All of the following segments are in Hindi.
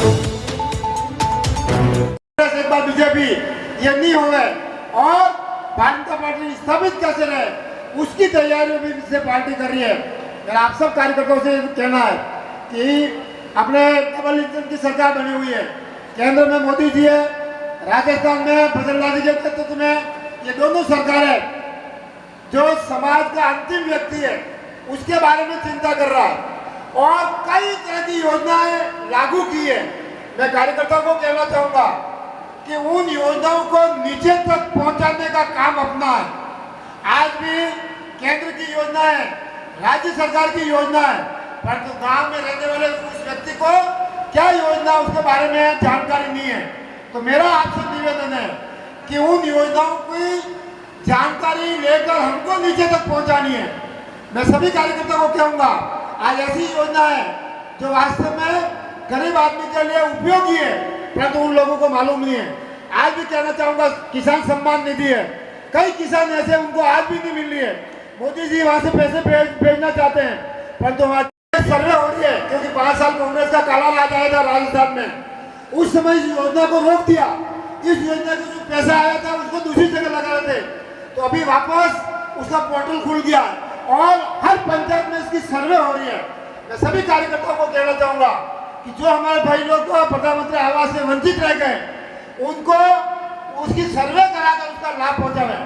एक बार बीजेपी ये नहीं हो गए और भारतीय जनता पार्टी स्थापित कैसे रहे उसकी तैयारी भी से पार्टी कर रही है। मेरा आप सब कार्यकर्ताओं से कहना है कि अपने डबल इंजन की सरकार बनी हुई है। केंद्र में मोदी जी है, राजस्थान में फजल लाल जी के नेतृत्व में ये दोनों सरकारें जो समाज का अंतिम व्यक्ति है उसके बारे में चिंता कर रहा है और कई तरह की योजनाएं लागू की है। मैं कार्यकर्ताओं को कहना चाहूंगा कि उन योजनाओं को नीचे तक पहुंचाने का काम अपना है। आज भी केंद्र की योजना है, राज्य सरकार की योजना है, परंतु गांव में रहने वाले उस व्यक्ति को क्या योजना उसके बारे में जानकारी नहीं है। तो मेरा आपसे निवेदन है कि उन योजनाओं की जानकारी लेकर हमको नीचे तक पहुंचानी है। मैं सभी कार्यकर्ताओं को कहूंगा आज ऐसी योजना है जो वास्तव में गरीब आदमी के लिए उपयोगी है, परंतु उन लोगों को मालूम नहीं है। आज भी कहना चाहूंगा किसान सम्मान निधि है, कई किसान ऐसे उनको आज भी नहीं मिल रही है। मोदी जी वहां से पैसे भेजना चाहते हैं, परंतु हमारी सर्वे हो रही है क्योंकि 5 साल कांग्रेस का काला राज आया था राजस्थान में, उस समय इस योजना को रोक दिया। इस योजना का जो पैसा आया था उसको दूसरी जगह लगा रहे थे, तो अभी वापस उसका पोर्टल खुल गया और हर पंचायत में इसकी सर्वे हो रही है। मैं सभी कार्यकर्ताओं को कहना चाहूंगा कि जो हमारे भाई लोग प्रधानमंत्री आवास से वंचित रह गए उनको उसकी सर्वे कराकर उसका लाभ पहुंचावे।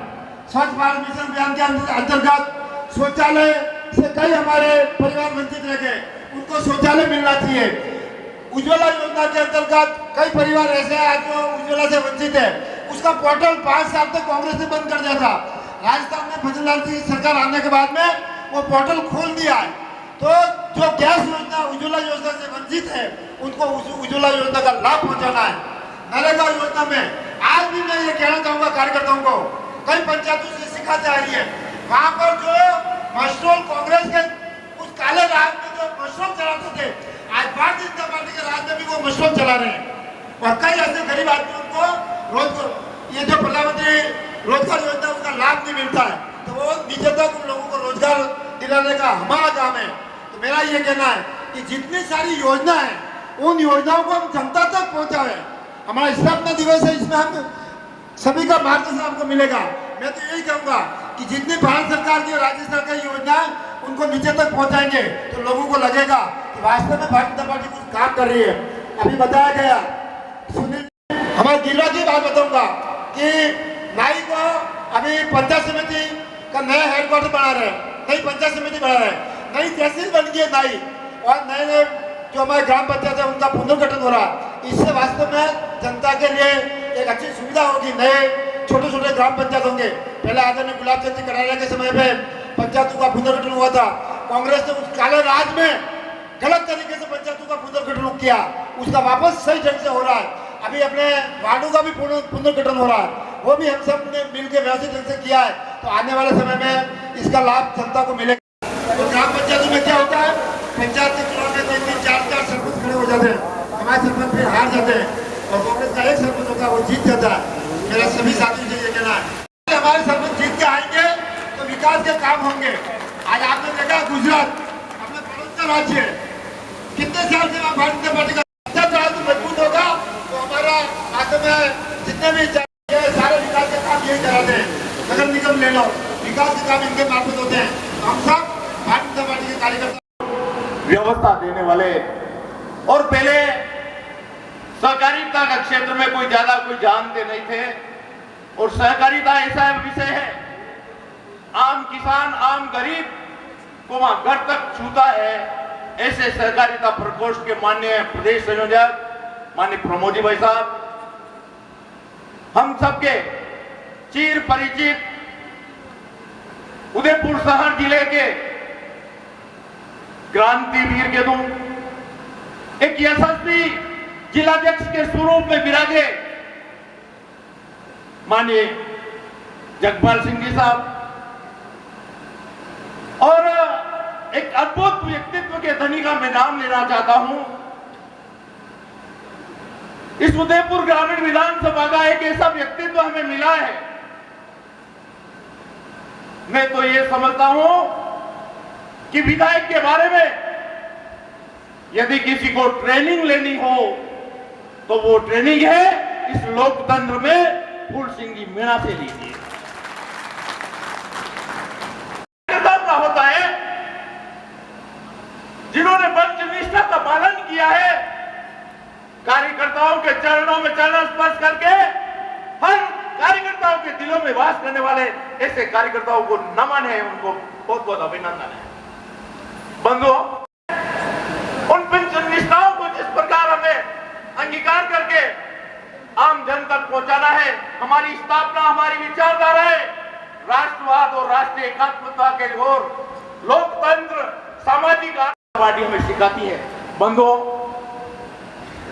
स्वच्छ भारत मिशन अभियान के अंतर्गत शौचालय से कई हमारे परिवार वंचित रह गए, उनको शौचालय मिलना चाहिए। उज्ज्वला योजना के अंतर्गत कई परिवार ऐसे हैं जो उज्ज्वला से वंचित है, उसका पोर्टल 5 साल तक कांग्रेस ने बंद कर दिया था। राजस्थान में फजल लाल जी सरकार आने के बाद में वो पोर्टल खोल दिया है। तो जो गैस योजना उज्ज्वला योजना से वंचित है उनको उज्ज्वला योजना का लाभ पहुंचाना है। नरेगा योजना में आज भी मैं ये कहना चाहूंगा कार्यकर्ताओं को, कई पंचायतों से सिखाते आ रही है, वहां पर जो मशरूम कांग्रेस के उस काले राज में जो मशरूम चलाते थे आज भारतीय जनता पार्टी के राज में भी वो मशरूम चला रहे हैं और कई ऐसे गरीब आदमियों को रोजगार ये जो प्रधानमंत्री रोजगार योजना उसका लाभ नहीं मिलता है, तो वो नीचे तक उन लोगों को रोजगार दिलाने का हमारा काम है। तो मेरा ये कहना है कि जितनी सारी योजना है उन योजनाओं को हम जनता तक पहुंचावे। हमारा स्थापना दिवस है, इसमें हम सभी का मार्गदर्शन हमको मिलेगा। मैं तो यही कहूंगा कि जितनी भारत सरकार की और राज्य सरकार की योजना है उनको नीचे तक पहुंचाएंगे तो लोगों को लगेगा कि वास्तव में भारतीय जनता पार्टी कुछ काम कर रही है। अभी बताया गया, सुनील हमारे गिरिराज की बात बताऊंगा कि नाई को अभी पंचायत समिति का नया हेडक्वार्टर बना रहे हैं, नई पंचायत समिति बना रहे हैं, नई तहसील बन गई है नाई, और नए नए जो हमारे ग्राम पंचायत है उनका पुनर्गठन हो रहा है। इससे वास्तव में जनता के लिए एक अच्छी सुविधा होगी। नए छोटे छोटे ग्राम पंचायत होंगे। पहले आदरणीय गुलाब चंद जी कटारिया के समय में पंचायतों का पुनर्गठन हुआ था, कांग्रेस ने उस काले राज में गलत तरीके से पंचायतों का पुनर्गठन किया, उसका वापस सही ढंग से हो रहा है। अभी अपने वार्डों का भी पुनर्गठन हो रहा है, वो भी हम सब ने मिलकर व्यवस्थित ढंग से किया है। तो आने वाले समय में इसका लाभ जनता को मिलेगा। तो ग्राम पंचायतों में क्या होता है, पंचायत के चुनाव में 3-4 सरपंच खड़े हो जाते हैं, हमारे सरपंच फिर हार जाते हैं और कांग्रेस का एक सरपंच होता है वो जीत जाता है। मेरा सभी साथियों से ये कहना है हमारे सरपंच जीत के आएंगे तो विकास के काम होंगे। आज आपने देखा गुजरात अपना पड़ोसी राज्य है, कितने साल से वहाँ भारतीय जनता पार्टी का राज्य मजबूत होगा तो हमारा वास्तव में जितने भी सारे विकास के काम यही कराते हैं। नगर निगम ले लो, विकास के काम इनके मार्फत होते हैं। हम सब भारतीय जनता पार्टी के कार्यकर्ता व्यवस्था देने वाले, और पहले सहकारिता का क्षेत्र में कोई ज्यादा कोई जानते नहीं थे, और सहकारिता ऐसा विषय है आम किसान आम गरीब को वहां घर तक छूता है। ऐसे सहकारिता प्रकोष्ठ के माननीय प्रदेश संयोजक माननीय प्रमोद जी भाई साहब, हम सबके चिर परिचित उदयपुर शहर जिले के क्रांतिवीर के दूं एक यशस्वी जिलाध्यक्ष के स्वरूप में विराजे माननीय जगपाल सिंह जी साहब, और एक अद्भुत व्यक्तित्व के धनी का मैं नाम लेना चाहता हूं। इस उदयपुर ग्रामीण विधानसभा का एक ऐसा व्यक्तित्व हमें मिला है, मैं तो ये समझता हूं कि विधायक के बारे में यदि किसी को ट्रेनिंग लेनी हो तो वो ट्रेनिंग है इस लोकतंत्र में फूल सिंह जी मीणा से लीजिए। होता है जिन्होंने पंचनिष्ठा का पालन किया है, कार्यकर्ताओं के चरणों में चरण स्पर्श करके हर कार्यकर्ताओं के दिलों में वास करने वाले ऐसे कार्यकर्ताओं को नमन है, उनको बहुत बहुत अभिनंदन है। बंधुओं, उन पंचनिष्ठाओं को जिस प्रकार हमें अंगीकार करके आम जन तक पहुंचाना है, हमारी स्थापना, हमारी विचारधारा है राष्ट्रवाद और राष्ट्रीय एकात्मता के ओर, लोकतंत्र, सामाजिक पार्टी हमें सिखाती है। बंधुओं,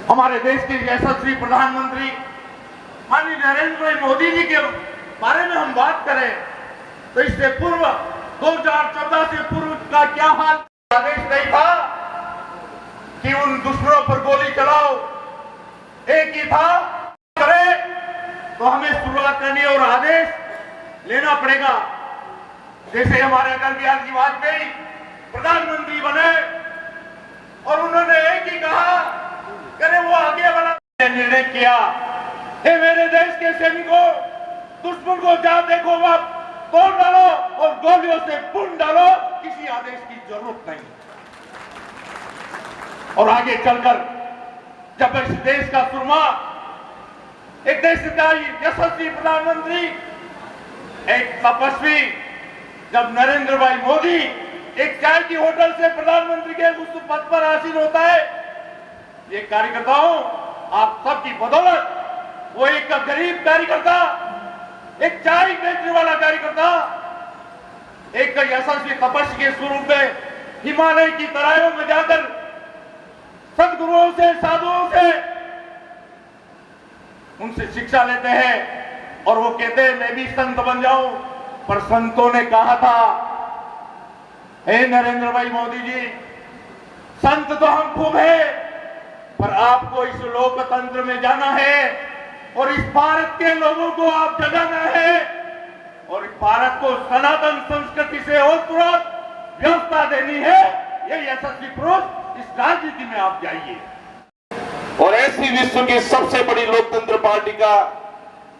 हमारे देश के यशस्वी प्रधानमंत्री माननीय नरेंद्र भाई मोदी जी के बारे में हम बात करें तो इससे पूर्व 2014 से पूर्व का क्या हाल, आदेश नहीं था कि उन दुश्मनों पर गोली चलाओ, एक ही था करे तो हमें शुरुआत करनी और आदेश लेना पड़ेगा। जैसे हमारे अटल बिहारी जी वाजपेयी प्रधानमंत्री बने और उन्होंने एक ही कहा, करे वो आगे वाला निर्णय किया, हे मेरे देश के सैनिकों, दुश्मन को जहां देखो वहां तोड़ डालो और गोलियों से भून डालो, किसी आदेश की जरूरत नहीं। और आगे चलकर जब इस देश का सुरमा, एक देश का यशस्वी प्रधानमंत्री, एक तपस्वी, जब नरेंद्र भाई मोदी एक चाय की होटल से प्रधानमंत्री के उस पद पर आसीन होता है, ये कार्यकर्ताओं आप सबकी बदौलत, वो एक गरीब कार्यकर्ता, एक चाय बेचने वाला कार्यकर्ता, एक यशस्वी तपस्वी के स्वरूप में हिमालय की तराइयों में जाकर सदगुरुओं से, साधुओं से उनसे शिक्षा लेते हैं और वो कहते हैं मैं भी संत बन जाऊं। पर संतों ने कहा था, हे नरेंद्र भाई मोदी जी, संत तो हम खूब है, पर आपको इस लोकतंत्र में जाना है और इस भारत के लोगों को आप जगाना है और भारत को सनातन संस्कृति से ओतप्रोत व्यवस्था देनी है। ये यशस्वी पुरुष, इस राजनीति में आप जाइए। और ऐसी विश्व की सबसे बड़ी लोकतंत्र पार्टी का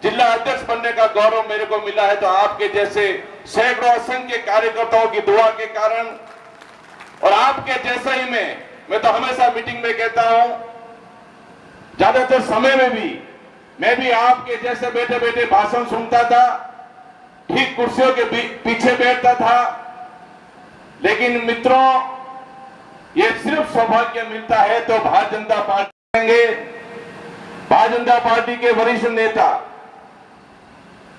जिला अध्यक्ष बनने का गौरव मेरे को मिला है, तो आपके जैसे सैकड़ों असंख्य कार्यकर्ताओं की दुआ के कारण और आपके जैसा ही मैं तो हमेशा मीटिंग में कहता हूं, ज्यादातर समय में भी मैं भी आपके जैसे बैठे बैठे भाषण सुनता था, ठीक कुर्सियों के पीछे बैठता था। लेकिन मित्रों, ये सिर्फ सौभाग्य मिलता है तो भारतीय जनता पार्टी देंगे। भारतीय जनता पार्टी के वरिष्ठ नेता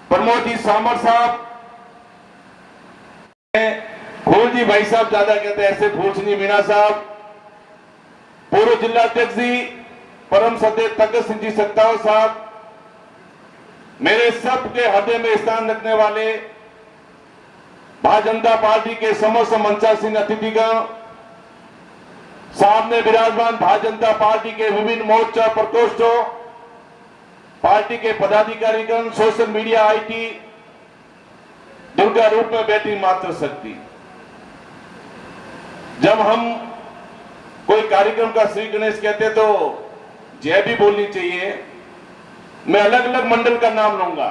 प्रमोद जी सामर साहब, फूल जी भाई साहब ज्यादा कहते हैं, ऐसे फूल सिंह मीणा साहब, पूर्व जिला अध्यक्ष जी परम सदे तगत सिंह जी सत्ताव साहब, मेरे सबके हृदय में स्थान रखने वाले भारतीय जनता पार्टी के समस्त मंचासीन अतिथिगण, सामने विराजमान भारतीय जनता पार्टी के विभिन्न मोर्चा प्रकोष्ठों, पार्टी के पदाधिकारीगण, सोशल मीडिया, आईटी, दुर्गा रूप में बैठी मात्र शक्ति। जब हम कोई कार्यक्रम का श्री गणेश कहते तो जय भी बोलनी चाहिए। मैं अलग अलग मंडल का नाम लूंगा।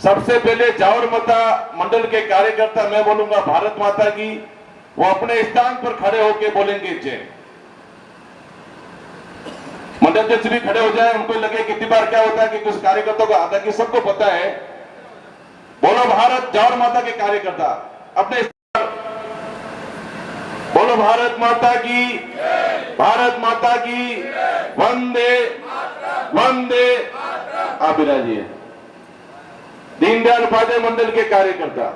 सबसे पहले जावर माता मंडल के कार्यकर्ता मैं बोलूंगा भारत माता की, वो अपने स्थान पर खड़े होकर बोलेंगे जय। मंडल अध्यक्ष भी खड़े हो जाए, उनको लगे कितनी बार क्या होता है कि कुछ कार्यकर्ताओं को आता कि सबको पता है, बोलो भारत जावर माता के कार्यकर्ता अपने बोलो भारत माता की, भारत माता की, वंदे वंदे। आप विराजिए। दीनदयाल उपाध्याय मंडल के कार्यकर्ता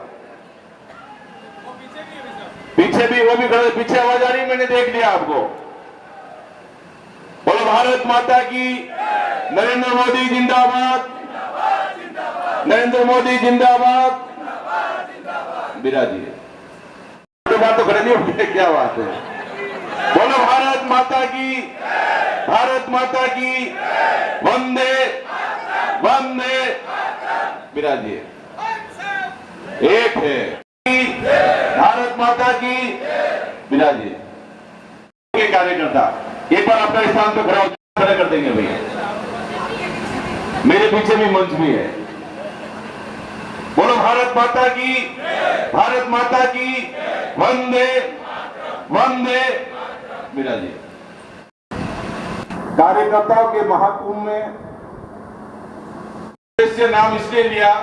पीछे भी, वो भी खड़े, पीछे आवाज आ रही, मैंने देख लिया आपको। बोलो भारत माता की, नरेंद्र मोदी जिंदाबाद, नरेंद्र मोदी जिंदाबाद। विराजिए। बात तो खड़े नहीं होते, क्या बात है। बोलो भारत माता की, भारत माता की, वंदे वंदे। विराजिए। एक है भारत माता की। विराजिए। कार्यकर्ता एक बार अपना स्थान पर खड़ा हो। खड़ा कर देंगे भैया, मेरे पीछे भी मंच भी है। बोलो भारत माता की, भारत माता की, वंदे वंदे। मीरा जी, कार्यकर्ताओं के महाकुंभ में इससे नाम इसलिए लिया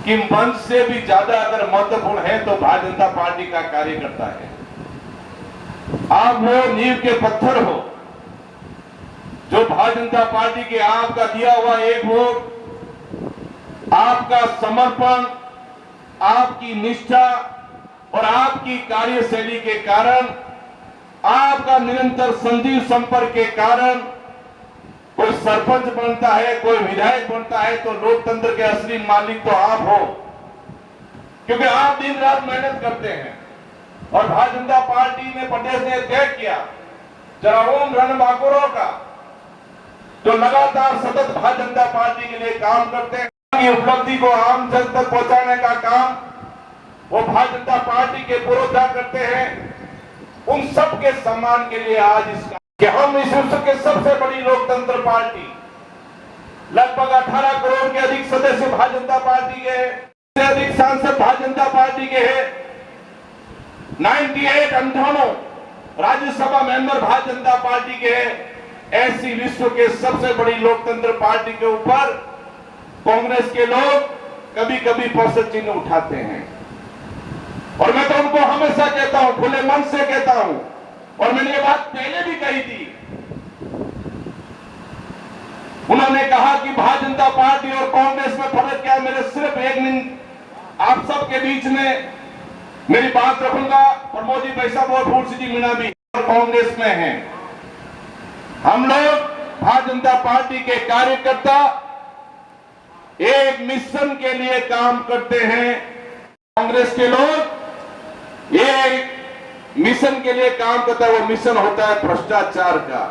कि मंच से भी ज्यादा अगर महत्वपूर्ण है तो भारतीय जनता पार्टी का कार्यकर्ता है। आप वो नींव के पत्थर हो जो भारतीय जनता पार्टी के आपका दिया हुआ एक वोट, आपका समर्पण, आपकी निष्ठा और आपकी कार्यशैली के कारण, आपका निरंतर संजीव संपर्क के कारण कोई सरपंच बनता है, कोई विधायक बनता है तो लोकतंत्र के असली मालिक तो आप हो, क्योंकि आप दिन रात मेहनत करते हैं। और भारतीय जनता पार्टी ने प्रदेश ने तय किया जराओम रणबांकुरों का, जो लगातार सतत भारतीय जनता पार्टी के लिए काम करते हैं, की उपलब्धि को आम जन तक पहुंचाने का काम वो भारतीय जनता पार्टी के पुरोधा करते हैं। उन सब के सम्मान के लिए आज इसका कि हम इस विश्व के सबसे बड़ी लोकतंत्र पार्टी, लगभग 18 करोड़ के अधिक सदस्य भारतीय जनता पार्टी के हैं, से अधिक सांसद भारतीय जनता पार्टी के हैं, 98 राज्यसभा मेंबर भारतीय जनता पार्टी के हैं। ऐसी विश्व के सबसे बड़ी लोकतंत्र पार्टी के ऊपर कांग्रेस के लोग कभी कभी प्रश्न चिन्ह उठाते हैं। और मैं तो उनको हमेशा कहता हूं, खुले मन से कहता हूं, और मैंने ये बात पहले भी कही थी। उन्होंने कहा कि भारतीय जनता पार्टी और कांग्रेस में फर्क क्या है। मेरे सिर्फ एक मिनट आप सबके बीच में मेरी बात रखूंगा। प्रमोद जी, पैसा बहुत फूट जी, मीणा भी कांग्रेस में हैं। हम लोग भारतीय जनता पार्टी के कार्यकर्ता एक मिशन के लिए काम करते हैं। कांग्रेस के लोग एक मिशन के लिए काम करता है, वो मिशन होता है भ्रष्टाचार का।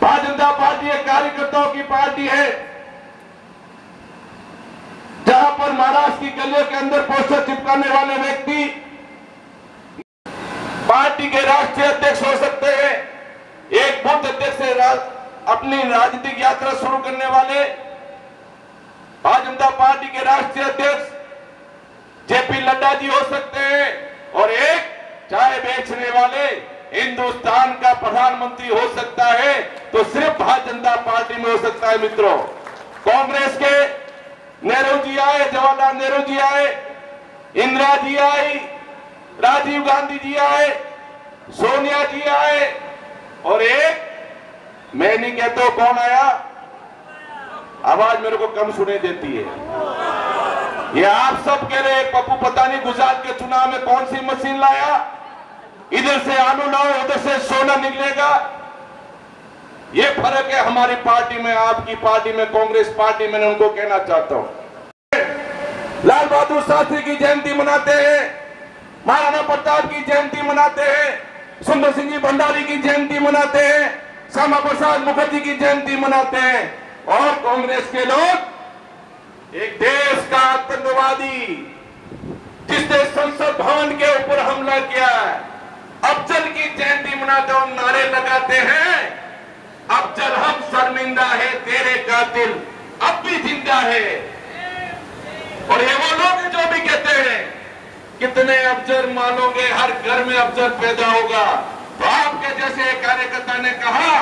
भारतीय जनता पार्टी एक कार्यकर्ताओं की पार्टी है। जहां पर महाराष्ट्र की गलियों के अंदर पोस्टर चिपकाने वाले व्यक्ति पार्टी के राष्ट्रीय अध्यक्ष हो सकते हैं, एक बूथ अध्यक्ष से अपनी राजनीतिक यात्रा शुरू करने वाले भारतीय जनता पार्टी के राष्ट्रीय अध्यक्ष जेपी नड्डा जी हो सकते हैं, और एक चाय बेचने वाले हिंदुस्तान का प्रधानमंत्री हो सकता है तो सिर्फ भारतीय जनता पार्टी में हो सकता है। मित्रों, कांग्रेस के नेहरू जी आए, जवाहरलाल नेहरू जी आए, इंदिरा जी आई, राजीव गांधी जी आए, सोनिया जी आए, और एक मैं नहीं कहता कौन आया, आवाज मेरे को कम सुने देती है। ये आप सब कह रहे हैं पप्पू पता नहीं गुजरात के चुनाव में कौन सी मशीन लाया, इधर से आलू लाओ उधर से सोना निकलेगा। ये फर्क है हमारी पार्टी में, आपकी पार्टी में, कांग्रेस पार्टी में। उनको कहना चाहता हूं, लाल बहादुर शास्त्री की जयंती मनाते हैं, महाराणा प्रताप की जयंती मनाते हैं, सुंदर सिंह जी भंडारी की जयंती मनाते हैं, श्यामा प्रसाद मुखर्जी की जयंती मनाते हैं। और कांग्रेस के लोग एक देश का आतंकवादी जिसने संसद भवन के ऊपर हमला किया है, अफजल की जयंती मनाते और नारे लगाते हैं, अफजल हम शर्मिंदा है, तेरे कातिल अब भी जिंदा है। और ये वो लोग जो भी कहते हैं कितने अफजल मानोगे, हर घर में अफजल पैदा होगा। तो आपके जैसे कार्यकर्ता ने कहा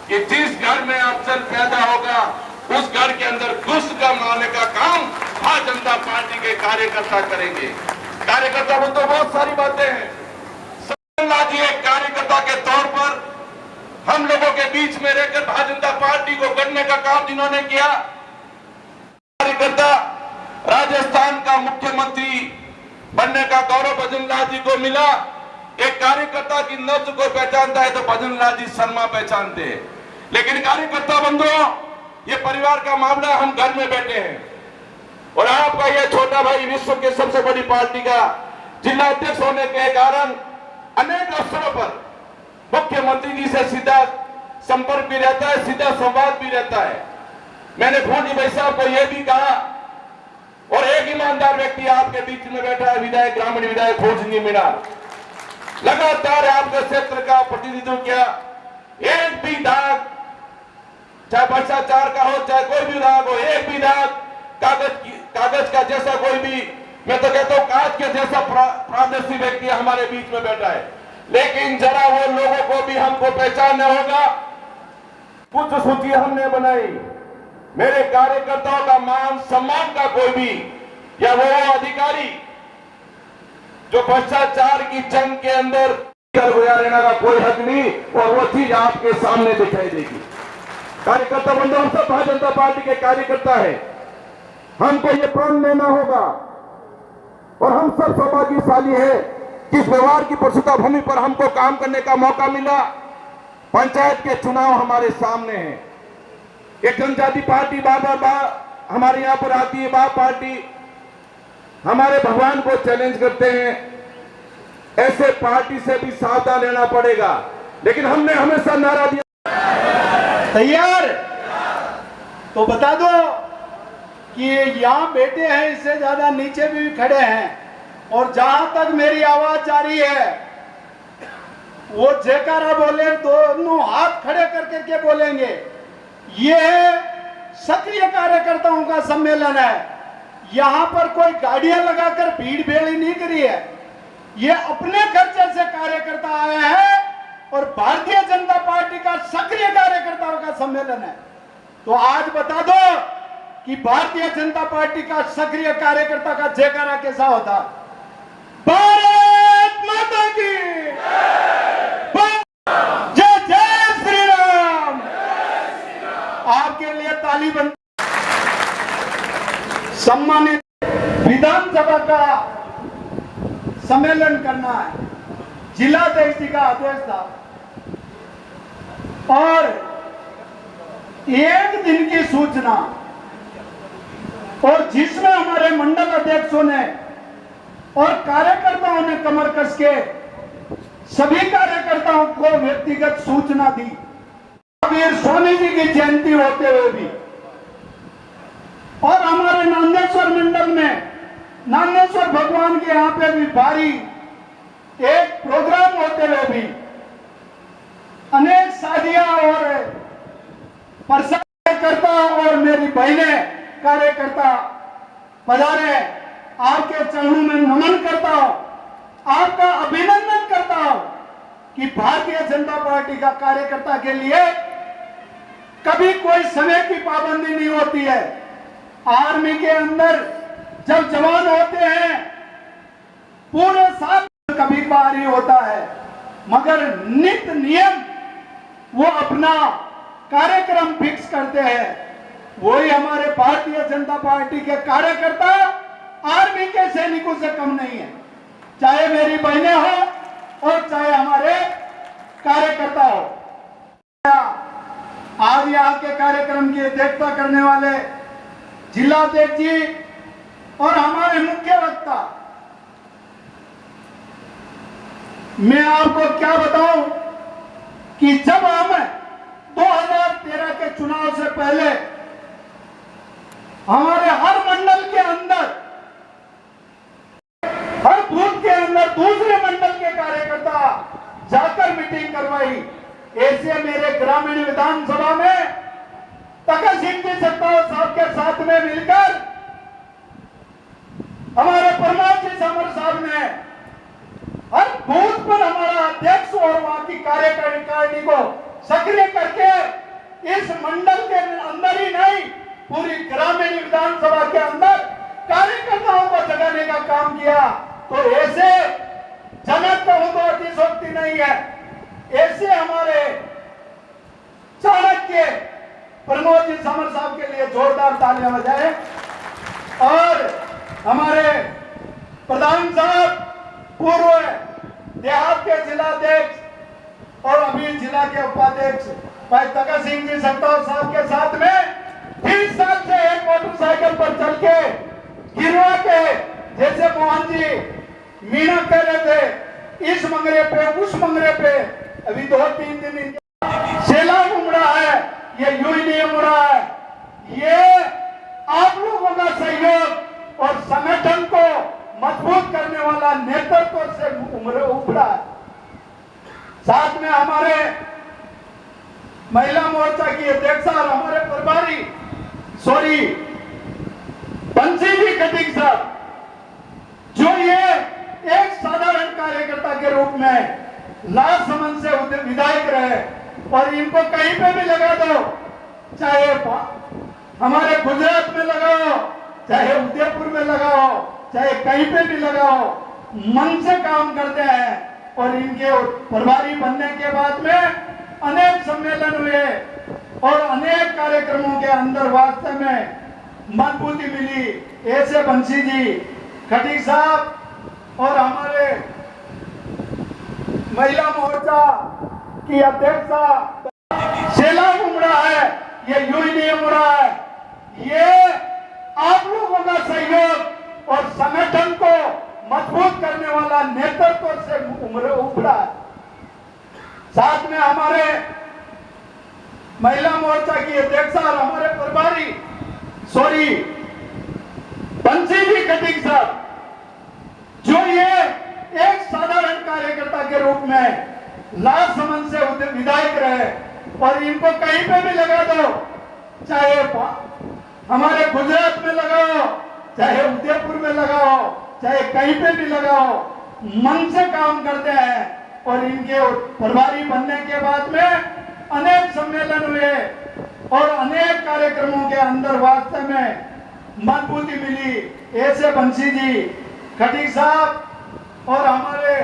कि जिस घर में अफजल पैदा होगा उस घर के अंदर घुस कर मारने का काम भारतीय जनता पार्टी के कार्यकर्ता करेंगे। कार्यकर्ता में तो बहुत सारी बातें हैं। जी एक कार्यकर्ता के तौर पर हम लोगों के बीच में रहकर भारतीय जनता पार्टी को गढ़ने का काम जिन्होंने किया, कार्यकर्ता राजस्थान का मुख्यमंत्री बनने का गौरव भजन लाल जी को मिला। एक कार्यकर्ता की नब्ज को पहचानता है तो भजन लाल जी शर्मा पहचानते हैं। लेकिन कार्यकर्ता बंधुओं, ये परिवार का मामला, हम घर में बैठे हैं और आपका ये छोटा भाई विश्व के सबसे बड़ी पार्टी का जिला अध्यक्ष होने के कारण अनेक अवसरों पर मुख्यमंत्री जी से सीधा संपर्क भी रहता है, सीधा संवाद भी रहता है। मैंने फूल जी भाई साहब को यह भी कहा, और एक ईमानदार व्यक्ति आपके बीच में बैठा है, विधायक ग्रामीण विधायक फूल सिंह मीणा, लगातार आपके क्षेत्र का प्रतिनिधित्व किया। एक भी दाग, चाहे भ्रष्टाचार का हो, चाहे कोई भी दाग हो, एक भी दाग कागज का जैसा कोई भी, मैं तो कहता हूं कांच के जैसा पारदर्शी व्यक्ति हमारे बीच में बैठा है। लेकिन जरा वो लोगों को भी हमको पहचानना होगा। कुछ सूची हमने बनाई, मेरे कार्यकर्ताओं का मान सम्मान का कोई भी या वो अधिकारी जो भ्रष्टाचार की जंग के अंदर रहने का कोई हक नहीं, और वो चीज आपके सामने दिखाई देगी। कार्यकर्ता बंधु, हम सब भारतीय जनता पार्टी के कार्यकर्ता है, हमको ये प्रण लेना होगा और हम सब सौभाग्यशाली है जिस व्यवहार की प्रस्तुता भूमि पर हमको काम करने का मौका मिला। पंचायत के चुनाव हमारे सामने हैं। एक जनजाति पार्टी बार हमारे यहां पर आती है, बाप पार्टी हमारे भगवान को चैलेंज करते हैं। ऐसे पार्टी से भी सावधान रहना पड़ेगा। लेकिन हमने हमेशा नारा दिया, तैयार तो बता दो कि यहां बैठे हैं, इससे ज्यादा नीचे भी खड़े हैं, और जहां तक मेरी आवाज जा रही है वो जयकारा बोले, दोनों हाथ खड़े करके बोलेंगे। ये सक्रिय कार्यकर्ताओं का सम्मेलन है। यहां पर कोई गाड़ियां लगाकर भीड़ भेड़ी नहीं करी है। ये अपने खर्चे से कार्यकर्ता आए हैं और भारतीय जनता पार्टी का सक्रिय कार्यकर्ताओं का सम्मेलन है। तो आज बता दो कि भारतीय जनता पार्टी का सक्रिय कार्यकर्ता का जयकारा कैसा होता। भारत माता की जय जय श्री राम। आपके लिए ताली बंद। सम्मानित, विधानसभा का सम्मेलन करना है, जिलाध्यक्ष जी का आदेश था और एक दिन की सूचना, और जिसमें हमारे मंडल अध्यक्षों ने और कार्यकर्ताओं ने कमर कस के सभी कार्यकर्ताओं को व्यक्तिगत सूचना दी। वीर स्वामी जी की जयंती होते हुए भी, और हमारे नांदेश्वर मंडल में नांदेश्वर भगवान के यहाँ पे भी भारी एक प्रोग्राम होते हुए भी अनेक शादियां और कार्यकर्ता और मेरी बहनें कार्यकर्ता पधारे। आपके चरणों में नमन करता हूं, आपका अभिनंदन करता हूं कि भारतीय जनता पार्टी का कार्यकर्ता के लिए कभी कोई समय की पाबंदी नहीं होती है। आर्मी के अंदर जब जवान होते हैं पूरे साल कभी बारी होता है, मगर नित्य नियम वो अपना कार्यक्रम फिक्स करते हैं। वही हमारे भारतीय जनता पार्टी के कार्यकर्ता आर्मी के सैनिकों से कम नहीं है, चाहे मेरी बहनें हो और चाहे हमारे कार्यकर्ता हो। आज यहाँ के कार्यक्रम की अध्यक्षता करने वाले जिलाध्यक्ष जी और हमारे मुख्य वक्ता, मैं आपको क्या बताऊं कि जब हम 2013 के चुनाव से पहले हमारे हर मंडल के अंदर, हर बूथ के अंदर दूसरे मंडल के कार्यकर्ता जाकर मीटिंग करवाई। ऐसे मेरे ग्रामीण विधानसभा में तखत सिंह जी सत्ताव साहब के साथ में मिलकर हमारे प्रमोद जी समर साहब ने हर बूथ पर हमारा अध्यक्ष और वहां की कार्यकारिणी को सक्रिय करके इस मंडल के अंदर ही नहीं, पूरी ग्रामीण विधानसभा के अंदर कार्यकर्ताओं को जगाने का काम किया। तो ऐसे जनक कहूं तो अतिशोक्ति नहीं है। ऐसे हमारे चाणक्य प्रमोद जी समर साहब के लिए जोरदार तालियां बजाएं। और हमारे प्रधान साहब, पूर्व देहात के जिलाध्यक्ष और अभी जिला के उपाध्यक्ष भाई तखत सिंह जी सत्ताव साहब के साथ में 30 साल से एक मोटरसाइकिल पर चल के गिरवा के, जैसे मोहन जी मीना कह रहे थे, इस मंगरे पे उस मंगरे पे अभी 2-3 दिन सैलाब उमड़ा है, ये यूं ही नहीं उमड़ा है। ये आप लोगों का सहयोग और संगठन को मजबूत करने वाला नेतृत्व से उभरा है। साथ में हमारे महिला मोर्चा की अध्यक्षा और हमारे प्रभारी सॉरी बंसी जी खटीक साहब, जो ये एक साधारण कार्यकर्ता के रूप में राजसमंद से विधायक रहे और इनको कहीं पे भी लगा दो, चाहे हमारे गुजरात में लगाओ, चाहे उदयपुर में लगाओ, चाहे कहीं पे भी लगाओ, मन से काम करते हैं। और इनके प्रभारी बनने के बाद में अनेक सम्मेलन हुए और अनेक कार्यक्रमों के अंदर वास्तव में मजबूती मिली। ऐसे बंसी जी खटीक साहब और हमारे महिला मोर्चा की अध्यक्षा सैलाब उमड़ा है, ये यूं ही नहीं उमड़ा है, ये आप लोगों का सहयोग और संगठन को मजबूत करने वाला नेतृत्व से उभरा है। साथ में हमारे महिला मोर्चा की अध्यक्षा और हमारे प्रभारी सॉरी बंसी जी खटीक साहब, जो ये एक साधारण कार्यकर्ता के रूप में राजसमंद से विधायक रहे और इनको कहीं पे भी लगा दो, चाहे हमारे गुजरात में लगाओ, चाहे उदयपुर में लगाओ, चाहे कहीं पे भी लगाओ, मन से काम करते हैं। और इनके प्रभारी बनने के बाद में अनेक सम्मेलन हुए और अनेक कार्यक्रमों के अंदर वास्तव में मजबूती मिली। ऐसे बंसी जी खटीक साहब और हमारे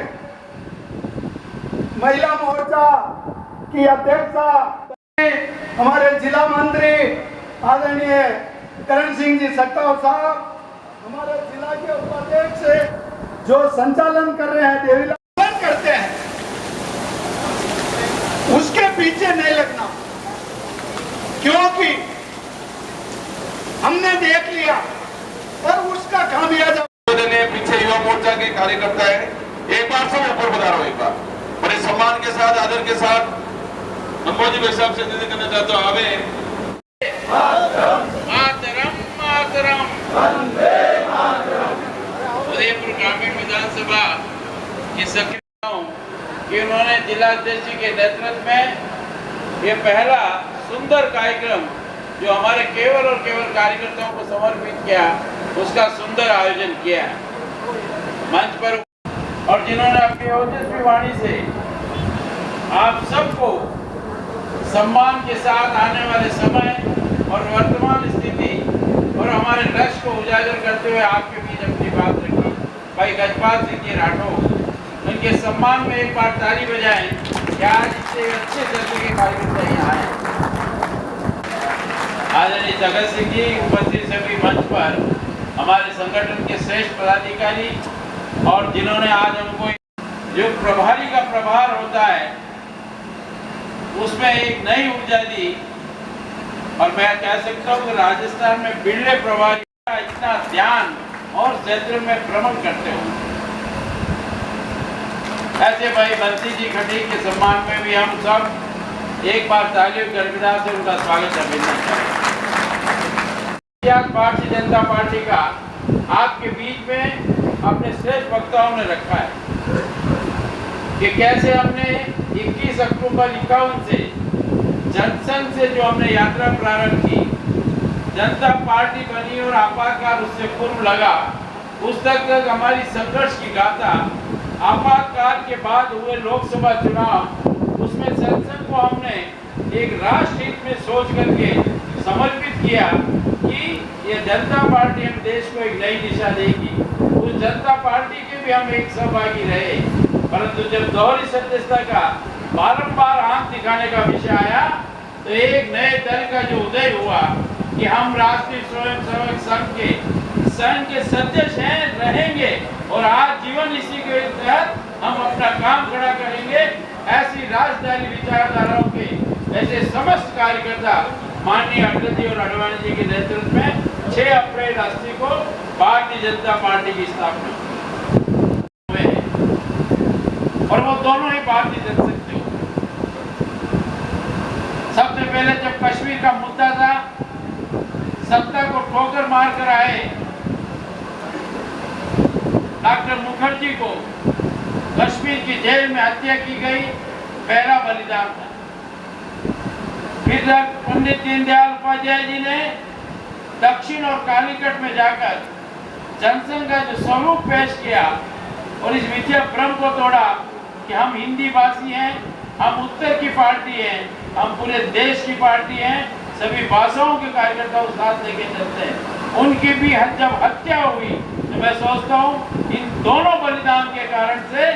महिला मोर्चा की अध्यक्षा हमारे जिला मंत्री आदरणीय करण सिंह जी सट्टाव साहब, हमारे जिला के उपाध्यक्ष जो संचालन कर रहे हैं, देवीलाल करते हैं, उसके पीछे नहीं लगना, क्योंकि हमने देख लिया और उसका खामियाजा पीछे युवा मोर्चा के कार्यकर्ता है। एक बार सब ऊपर पधारो, एक बार बड़े सम्मान के साथ, आदर के साथ नंबोजी भाई साहब से निवेदन करना चाहता हूँ। आवे मातरम मातरम उदयपुर ग्रामीण विधानसभा की सक्रिय हूं कि उन्होंने जिला अध्यक्ष के नेतृत्व में ये पहला सुंदर कार्यक्रम जो हमारे केवल और केवल कार्यकर्ताओं को समर्पित किया, उसका सुंदर आयोजन किया मंच पर, और जिन्होंने अपनी ओजस्वी वाणी से आप सबको सम्मान के साथ आने वाले समय और वर्तमान स्थिति और हमारे लक्ष्य को उजागर करते हुए आपके बीच अपनी बात रखी। भाई गजपाल सिंह जी राठौर, उनके सम्मान में एक बार ताली बजाएं कि आज इतने अच्छे दर्जे के कार्यकर्ता यहाँ आए। आदरणीय जगत सिंह जी, उपस्थित सभी मंच पर हमारे संगठन के श्रेष्ठ पदाधिकारी और जिन्होंने आज हमको जो प्रभारी का प्रभार होता है उसमें एक नई ऊर्जा दी, और मैं कह सकता हूँ कि राजस्थान में बिरले प्रभारी का इतना ध्यान और क्षेत्र में भ्रमण करते हो। ऐसे भाई बंसी जी खटीक के सम्मान में भी हम सब एक बार तालियों की गड़गड़ाहट से उनका स्वागत अभिनंदन करें। भारतीय जनता पार्टी का आपके बीच में अपने श्रेष्ठ वक्ताओं ने रखा है कि कैसे हमने 21 अक्टूबर 51 से जनसंघ से जो हमने यात्रा प्रारंभ की, जनता पार्टी बनी और आपातकाल उससे पूर्व लगा, उस तक हमारी संघर्ष की गाथा, आपातकाल के बाद हुए लोकसभा चुनाव, उसमें जनसंघ को हमने एक राष्ट्र हित में सोच करके समर्पित किया कि ये जनता पार्टी हम देश को एक नई दिशा देगी। उस जनता पार्टी के भी हम एक सहभागी रहे, परंतु जब दोहरी सदस्यता का बारंबार आंख दिखाने का विषय आया तो एक नए दल का जो उदय हुआ कि हम राष्ट्रीय स्वयंसेवक संघ के सदस्य हैं, रहेंगे और आज जीवन इसी के तहत हम अपना काम खड़ा करेंगे। ऐसी राजधानी विचारधाराओं के ऐसे समस्त कार्यकर्ता माननीय अटल जी और आडवाणी जी के नेतृत्व में 6 अप्रैल 80 को भारतीय जनता पार्टी की स्थापना हुई और वो दोनों ही भारतीय जनसंघ से हुए। सबसे पहले जब कश्मीर का मुद्दा था, सत्ता को ठोकर मारकर आए डॉक्टर मुखर्जी को कश्मीर की जेल में हत्या की गई, पहला बलिदान था। फिर पंडित दीनदयाल उपाध्याय जी ने दक्षिण और कालीकट में जाकर जनसंघ का जो स्वरूप पेश किया और इस मिथ्या भ्रम को तोड़ा कि हम हिंदी भाषी हैं, हम उत्तर की पार्टी हैं, हम पूरे देश की पार्टी हैं, सभी भाषाओं के कार्यकर्ताओं को साथ लेके चलते हैं। उनकी भी जब हत्या हुई तो मैं सोचता हूँ इन दोनों बलिदान के कारण से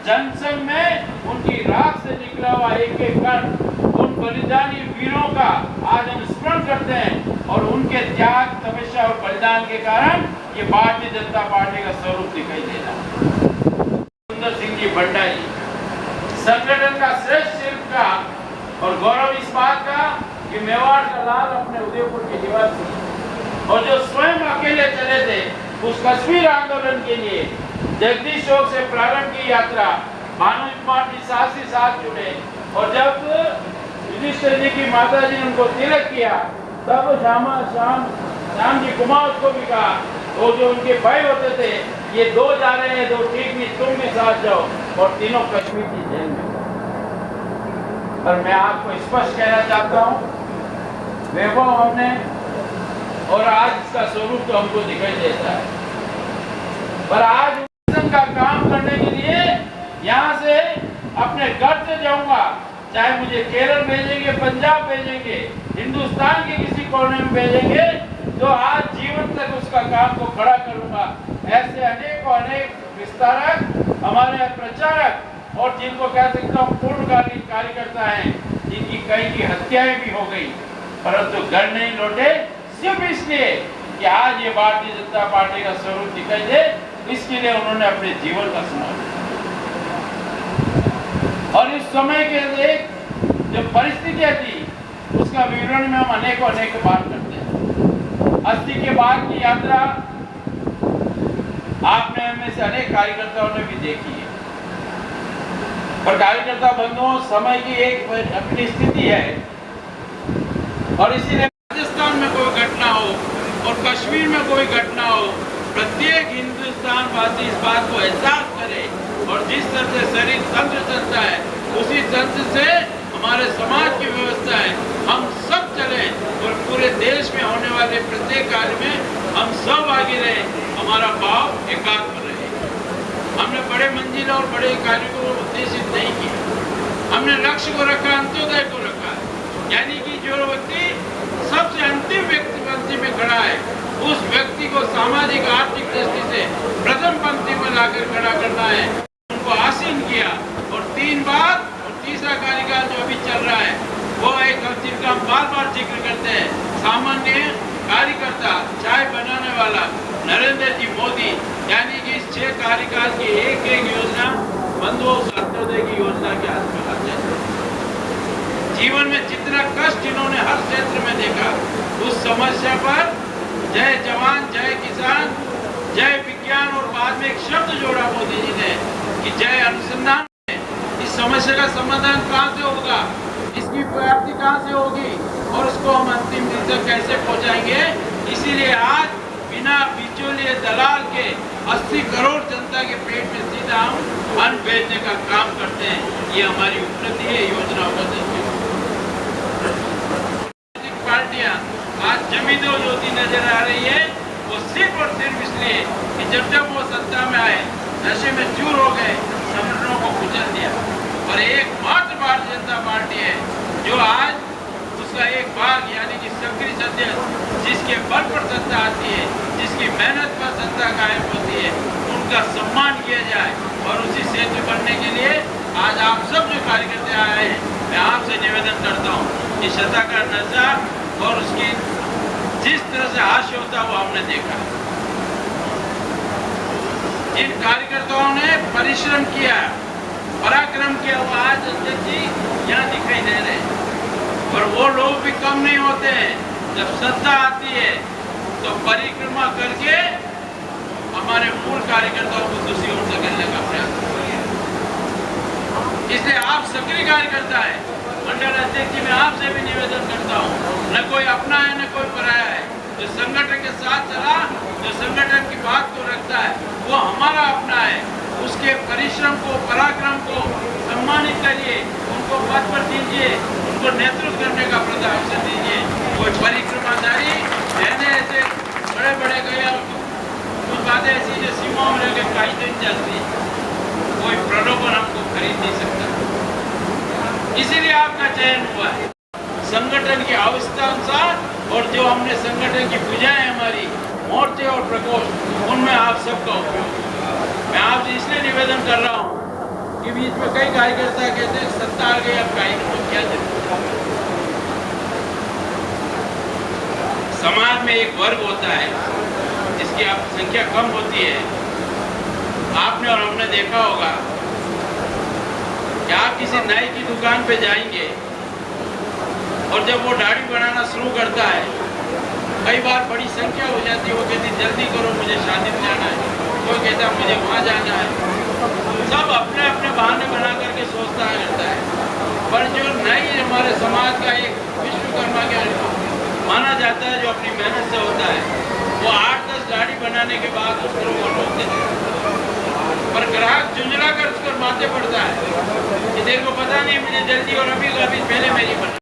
जनसंघ में उनकी राख से निकला हुआ एक एक कण, उन बलिदानी वीरों का आज हम स्मरण करते हैं और उनके त्याग, तपस्या और बलिदान के कारण ये भारतीय जनता पार्टी का स्वरूप दिखाई दे रहा है। सुंदर सिंह जी भंडारी संगठन का श्रेष्ठ शिल्पकार और गौरव इस बात का कि मेवाड़ का लाल अपने उदयपुर के निवासी और जो स्वयं अकेले चले थे उस कश्मीर आंदोलन के लिए जगदीश चौक से प्रारंभ की यात्रा भानु कुमार साथ ही साथ जुड़े और जब युधिष्ठिर जी की माता जी ने उनको तिलक किया तब श्याम जी कुमार को भी कहा, वो जो उनके भाई होते थे, ये दो जा रहे हैं, दो ठीक नहीं, तुम भी साथ जाओ, और तीनों कश्मीर की जेल में। पर मैं आपको स्पष्ट कहना चाहता हूँ, वैभव हमने और आज इसका स्वरूप तो हमको दिखाई देता है, पर आज का काम करने के लिए यहाँ से अपने घर से जाऊंगा, चाहे मुझे केरल भेजेंगे, पंजाब भेजेंगे, हिंदुस्तान के किसी कोने में भेजेंगे, तो आज जीवन तक उसका काम को खड़ा करूंगा। ऐसे अनेक विस्तारक, हमारे प्रचारक और जिनको कह सकता हूँ पूर्णकालीन कार्यकर्ता हैं, जिनकी कई की हत्याएं भी हो गई, परंतु घर नहीं लौटे सिर्फ इसलिए कि आज ये भारतीय जनता पार्टी का स्वरूप दिखाई दे, इसके लिए उन्होंने अपने जीवन का समर्पण। और इस समय के लिए जो परिस्थितियां थी उसका विवरण में हम अनेक बार करते हैं। 80 के बाद की यात्रा आपने में से अनेक कार्यकर्ताओं ने भी देखी है, पर कार्यकर्ता बंधुओं, समय की एक अपनी स्थिति है और इसीलिए राजस्थान में कोई घटना हो और कश्मीर में कोई घटना हो, प्रत्येक हिंदुस्तान वासी इस बात को एहसास करे और जिस तरह से शरीर तंत्र चलता है उसी तंत्र से हमारे समाज की व्यवस्था है, हम सब चले और पूरे देश में होने वाले प्रत्येक कार्य में हम सब आगे रहे, हमारा भाव एकात्म रहे। हमने बड़े मंजिल और बड़े कार्य को उद्देशित नहीं किया, हमने लक्ष्य को रखा, अंत्योदय को रखा, यानी कि जो व्यक्ति सबसे अंतिम व्यक्ति पंक्ति में खड़ा है उस व्यक्ति को सामाजिक आर्थिक दृष्टि से प्रथम पंक्ति में लाकर खड़ा करना है। उनको आसीन किया और 3 बार और तीसरा कार्यकाल जो अभी चल रहा है वो एक जिनका हम बार जिक्र करते हैं, सामान्य कार्यकर्ता, चाय बनाने वाला नरेंद्र जी मोदी, यानी कि इस 6 कार्यकाल की एक योजना बंधुओं अंत्योदय की योजना के हाथ में आते हैं। जीवन में जितना कष्ट इन्होंने हर क्षेत्र में देखा, उस समस्या पर जय जवान, जय किसान, जय विज्ञान और बाद में एक शब्द जोड़ा मोदी जी ने कि जय अनुसंधान। इस समस्या का समाधान कहाँ से होगा, इसकी प्राप्ति कहाँ से होगी और उसको हम अंतिम दिन तक कैसे पहुँचाएंगे। इसीलिए आज बिना बिचौलिए दलाल के 80 करोड़ जनता के पेट में सीधा हम अन्न भेजने का काम करते हैं। ये हमारी उपलब्धि है योजनाओं का दृष्टि। पार्टियां आज जमीन ज्योति नजर आ रही है, वो सिर्फ और सिर्फ इसलिए कि जब वो सत्ता में आए, नशे में चूर हो गए, संगठनों को कुचल दिया और एकमात्र भारतीय जनता पार्टी है जो आज उसका एक भाग यानी कि सक्रिय सदस्य जिसके बल पर सत्ता आती है, जिसकी मेहनत पर सत्ता कायम होती है, उनका सम्मान किया जाए। और उसी सेतु बनने के लिए आज आप सब जो कार्यकर्ता आए हैं, मैं आपसे निवेदन करता हूँ कि सत्ता का नशा और उसकी जिस तरह से हास्य होता वो हमने देखा। जिन कार्यकर्ताओं ने परिश्रम किया, पराक्रम किया, वो आज अध्यक्ष जी यहाँ दिखाई दे रहे हैं। और वो लोग भी कम नहीं होते हैं, जब सत्ता आती है तो परिक्रमा करके हमारे मूल कार्यकर्ताओं को दूसरी ओर धकेलने का प्रयास करेंगे। इसलिए आप सक्रिय कार्यकर्ता है, मंडल अध्यक्ष जी मैं आपसे भी निवेदन करता हूँ, न कोई अपना है न कोई पराया है। जो संगठन के साथ चला, जो संगठन की बात को रखता है, वो हमारा अपना है। उसके परिश्रम को, पराक्रम को सम्मानित करिए, उनको पद पर दीजिए, उनको नेतृत्व करने का प्रथा अवसर दीजिए। कोई परिक्रमाधारी रहने ऐसे बड़े बड़े गए, कुछ बातें ऐसी जो सीमाओं में रहकर कहीं नहीं चलती, कोई प्रलोभन हमको खरीद नहीं सकता। इसीलिए आपका चयन हुआ है संगठन की आवश्यकता अनुसार, और जो हमने संगठन की भुजाएं हमारी मोर्चे और प्रकोष्ठ, उनमें आप सबका उपयोग। मैं आपसे इसलिए निवेदन कर रहा हूं कि बीच में कई कार्यकर्ता कहते हैं सत्ता आ गई, अब कार्यक्रम क्या जरूरत। समाज में एक वर्ग होता है जिसकी आप संख्या कम होती है। आपने और हमने देखा होगा कि आप किसी नाई की दुकान पे जाएंगे और जब वो दाढ़ी बनाना शुरू करता है, कई बार बड़ी संख्या हो जाती है, वो कहती जल्दी करो मुझे शादी में जाना है, कोई कहता मुझे वहाँ जाना है। सब अपने अपने बहाने बना करके सोचता रहता है। पर जो नाई हमारे समाज का एक विश्वकर्मा के माना जाता है, जो अपनी मेहनत से होता है, वो 8-10 दाढ़ी बनाने के बाद उसको वो लोग देते हैं। पर ग्राहक झुंझला कर उसको माथे पड़ता है कि तेरे को पता नहीं मुझे जल्दी और अभी पहले मेरी बना।